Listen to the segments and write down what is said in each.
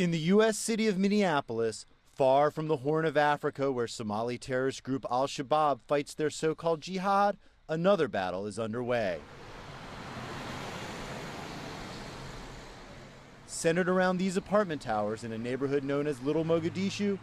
In the U.S. city of Minneapolis, far from the Horn of Africa where Somali terrorist group Al-Shabaab fights their so-called jihad, another battle is underway. Centered around these apartment towers in a neighborhood known as Little Mogadishu,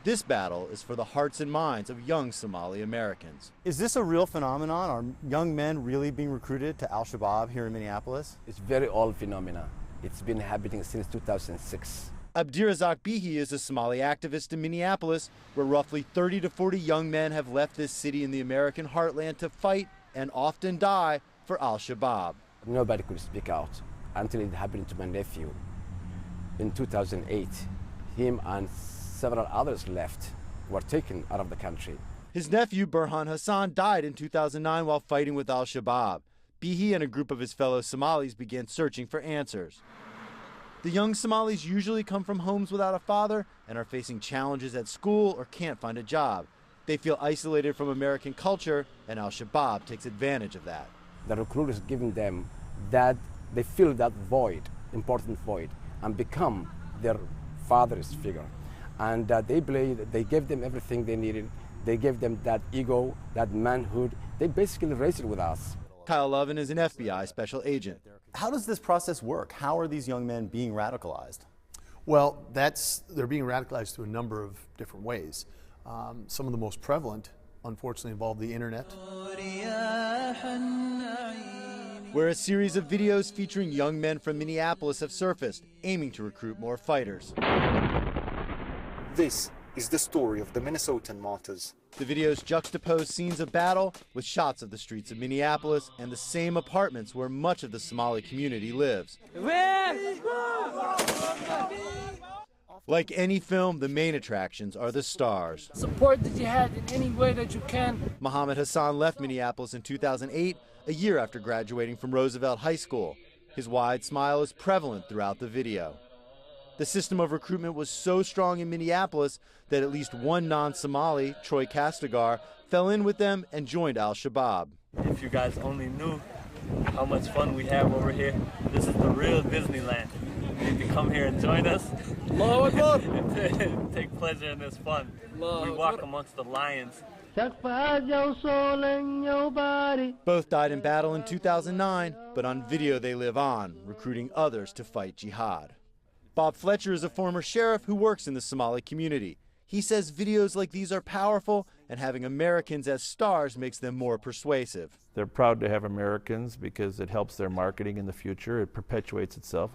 this battle is for the hearts and minds of young Somali Americans. Is this a real phenomenon? Are young men really being recruited to Al-Shabaab here in Minneapolis? It's a very old phenomenon. It's been happening since 2006. Abdirazak Bihi is a Somali activist in Minneapolis, where roughly 30 to 40 young men have left this city in the American heartland to fight and often die for Al-Shabaab. Nobody could speak out until it happened to my nephew. In 2008, him and several others were taken out of the country. His nephew, Burhan Hassan, died in 2009 while fighting with Al-Shabaab. Bihi and a group of his fellow Somalis began searching for answers. The young Somalis usually come from homes without a father and are facing challenges at school or can't find a job. They feel isolated from American culture, and Al-Shabaab takes advantage of that. The recruiters giving them that, they fill that void, important void, and become their father's figure. And they believe they gave them everything they needed. They gave them that ego, that manhood. They basically raised it with us. Kyle Lovin is an FBI special agent. How does this process work? How are these young men being radicalized? Well, they're being radicalized through a number of different ways. Some of the most prevalent, unfortunately, involve the internet. Where a series of videos featuring young men from Minneapolis have surfaced, aiming to recruit more fighters. This is the story of the Minnesotan martyrs. The videos juxtapose scenes of battle with shots of the streets of Minneapolis and the same apartments where much of the Somali community lives. Like any film, the main attractions are the stars. Support the jihad in any way that you can. Mohammed Hassan left Minneapolis in 2008, a year after graduating from Roosevelt High School. His wide smile is prevalent throughout the video. The system of recruitment was so strong in Minneapolis that at least one non-Somali, Troy Castigar, fell in with them and joined Al-Shabaab. If you guys only knew how much fun we have over here, this is the real Disneyland. You need to come here and join us. Take pleasure in this fun. We walk amongst the lions. Both died in battle in 2009, but on video they live on, recruiting others to fight jihad. Bob Fletcher is a former sheriff who works in the Somali community. He says videos like these are powerful, and having Americans as stars makes them more persuasive. They're proud to have Americans because it helps their marketing in the future. It perpetuates itself.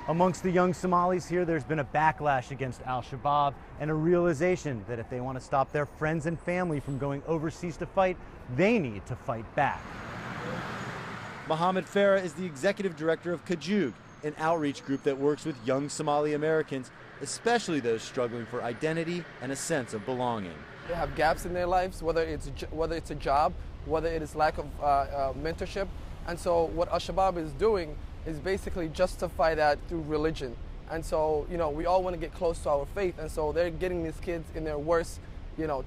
Amongst the young Somalis here, there's been a backlash against Al-Shabaab and a realization that if they want to stop their friends and family from going overseas to fight, they need to fight back. Mohammed Farah is the executive director of Kajug, an outreach group that works with young Somali Americans, especially those struggling for identity and a sense of belonging. They have gaps in their lives, whether it's a job, whether it is lack of mentorship. And so what Al-Shabaab is doing is basically justify that through religion. And so, we all want to get close to our faith, and so they're getting these kids in their worst,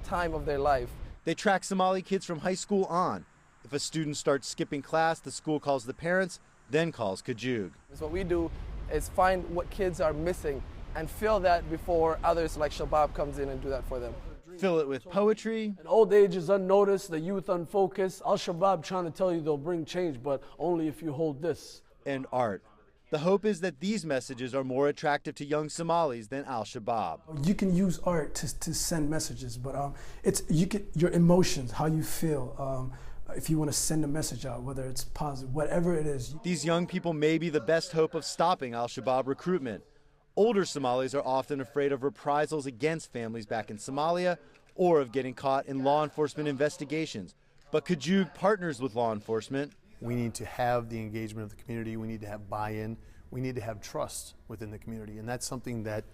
time of their life. They track Somali kids from high school on. If a student starts skipping class, the school calls the parents, then calls Kajug. So what we do is find what kids are missing and fill that before others like Shabaab comes in and do that for them. Fill it with poetry. And old age is unnoticed, the youth unfocused. Al-Shabaab trying to tell you they'll bring change, but only if you hold this. And art. The hope is that these messages are more attractive to young Somalis than Al-Shabaab. You can use art to send messages, but your emotions, how you feel. If you want to send a message out, whether it's positive, whatever it is. These young people may be the best hope of stopping Al-Shabaab recruitment. Older Somalis are often afraid of reprisals against families back in Somalia or of getting caught in law enforcement investigations. But Kajug partners with law enforcement. We need to have the engagement of the community. We need to have buy-in. We need to have trust within the community. And that's something that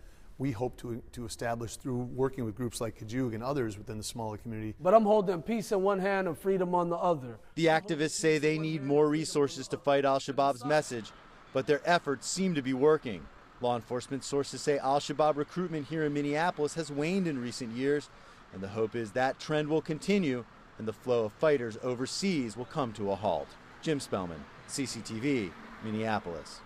we hope to establish through working with groups like Kajug and others within the Somali community. But I'm holding peace in one hand and freedom on the other. The activists say they need more resources to fight Al-Shabaab's message, but their efforts seem to be working. Law enforcement sources say Al-Shabaab recruitment here in Minneapolis has waned in recent years, and the hope is that trend will continue and the flow of fighters overseas will come to a halt. Jim Spellman, CCTV, Minneapolis.